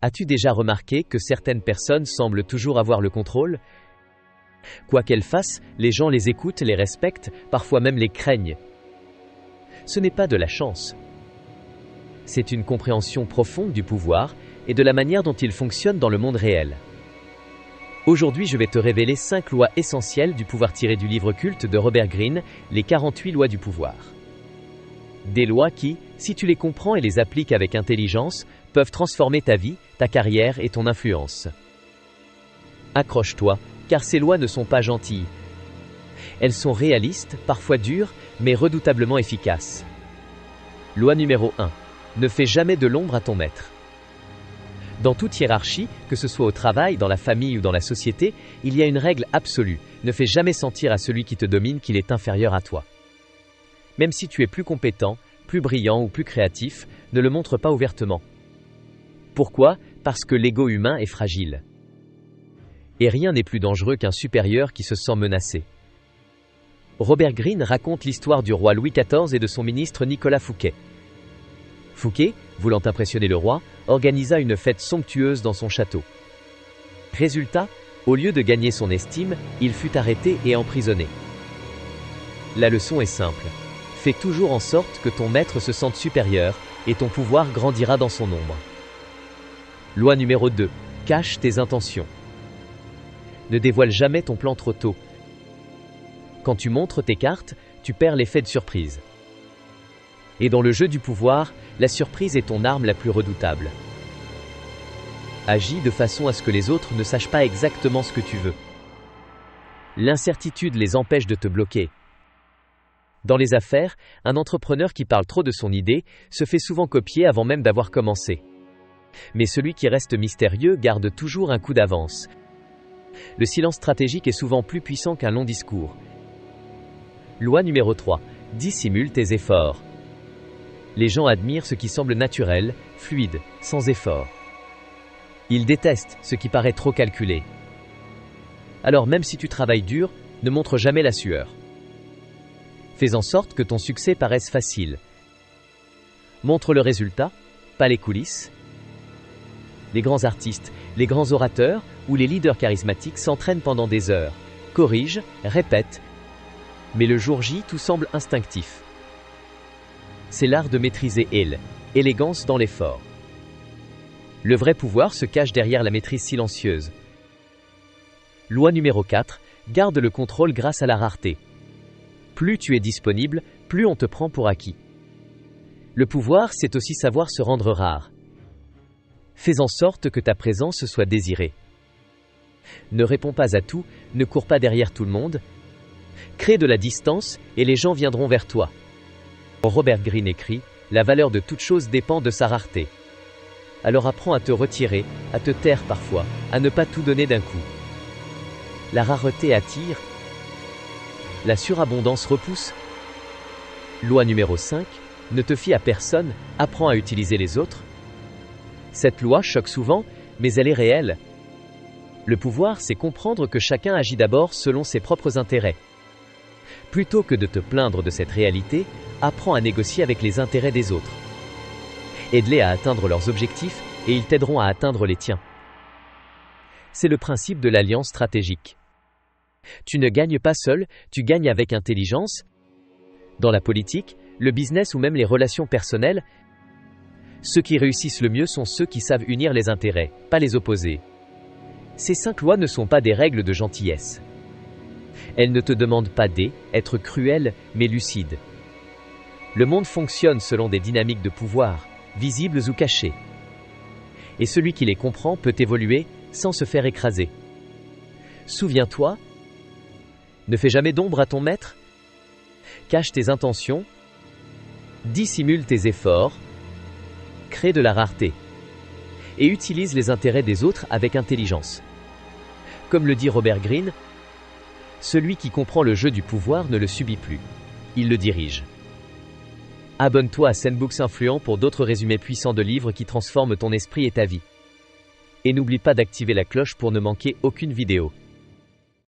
As-tu déjà remarqué que certaines personnes semblent toujours avoir le contrôle? Quoi qu'elles fassent, les gens les écoutent, les respectent, parfois même les craignent. Ce n'est pas de la chance. C'est une compréhension profonde du pouvoir et de la manière dont il fonctionne dans le monde réel. Aujourd'hui, je vais te révéler 5 lois essentielles du pouvoir tirées du livre culte de Robert Greene, les 48 lois du pouvoir. Des lois qui, si tu les comprends et les appliques avec intelligence, peuvent transformer ta vie, ta carrière et ton influence. Accroche-toi, car ces lois ne sont pas gentilles. Elles sont réalistes, parfois dures, mais redoutablement efficaces. Loi numéro 1. Ne fais jamais de l'ombre à ton maître. Dans toute hiérarchie, que ce soit au travail, dans la famille ou dans la société, il y a une règle absolue. Ne fais jamais sentir à celui qui te domine qu'il est inférieur à toi. Même si tu es plus compétent, plus brillant ou plus créatif, ne le montre pas ouvertement. Pourquoi? Parce que l'ego humain est fragile. Et rien n'est plus dangereux qu'un supérieur qui se sent menacé. Robert Greene raconte l'histoire du roi Louis XIV et de son ministre Nicolas Fouquet. Fouquet, voulant impressionner le roi, organisa une fête somptueuse dans son château. Résultat, au lieu de gagner son estime, il fut arrêté et emprisonné. La leçon est simple. Fais toujours en sorte que ton maître se sente supérieur, et ton pouvoir grandira dans son ombre. Loi numéro 2. Cache tes intentions. Ne dévoile jamais ton plan trop tôt. Quand tu montres tes cartes, tu perds l'effet de surprise. Et dans le jeu du pouvoir, la surprise est ton arme la plus redoutable. Agis de façon à ce que les autres ne sachent pas exactement ce que tu veux. L'incertitude les empêche de te bloquer. Dans les affaires, un entrepreneur qui parle trop de son idée se fait souvent copier avant même d'avoir commencé. Mais celui qui reste mystérieux garde toujours un coup d'avance. Le silence stratégique est souvent plus puissant qu'un long discours. Loi numéro 3. Dissimule tes efforts. Les gens admirent ce qui semble naturel, fluide, sans effort. Ils détestent ce qui paraît trop calculé. Alors même si tu travailles dur, ne montre jamais la sueur. Fais en sorte que ton succès paraisse facile. Montre le résultat, pas les coulisses. Les grands artistes, les grands orateurs ou les leaders charismatiques s'entraînent pendant des heures, corrigent, répètent, mais le jour J, tout semble instinctif. C'est l'art de maîtriser l'élégance dans l'effort. Le vrai pouvoir se cache derrière la maîtrise silencieuse. Loi numéro 4. Garde le contrôle grâce à la rareté. Plus tu es disponible, plus on te prend pour acquis. Le pouvoir, c'est aussi savoir se rendre rare. Fais en sorte que ta présence soit désirée. Ne réponds pas à tout, ne cours pas derrière tout le monde. Crée de la distance et les gens viendront vers toi. Robert Greene écrit « La valeur de toute chose dépend de sa rareté ». Alors apprends à te retirer, à te taire parfois, à ne pas tout donner d'un coup. La rareté attire, la surabondance repousse. Loi numéro 5. Ne te fie à personne, apprends à utiliser les autres. Cette loi choque souvent, mais elle est réelle. Le pouvoir, c'est comprendre que chacun agit d'abord selon ses propres intérêts. Plutôt que de te plaindre de cette réalité, apprends à négocier avec les intérêts des autres. Aide-les à atteindre leurs objectifs et ils t'aideront à atteindre les tiens. C'est le principe de l'alliance stratégique. Tu ne gagnes pas seul, tu gagnes avec intelligence. Dans la politique, le business ou même les relations personnelles, ceux qui réussissent le mieux sont ceux qui savent unir les intérêts, pas les opposer. Ces 5 lois ne sont pas des règles de gentillesse. Elles ne te demandent pas d'être cruel, mais lucide. Le monde fonctionne selon des dynamiques de pouvoir, visibles ou cachées. Et celui qui les comprend peut évoluer sans se faire écraser. Souviens-toi, ne fais jamais d'ombre à ton maître. Cache tes intentions. Dissimule tes efforts. Crée de la rareté. Et utilise les intérêts des autres avec intelligence. Comme le dit Robert Greene, celui qui comprend le jeu du pouvoir ne le subit plus. Il le dirige. Abonne-toi à Zenbooks Influent pour d'autres résumés puissants de livres qui transforment ton esprit et ta vie. Et n'oublie pas d'activer la cloche pour ne manquer aucune vidéo.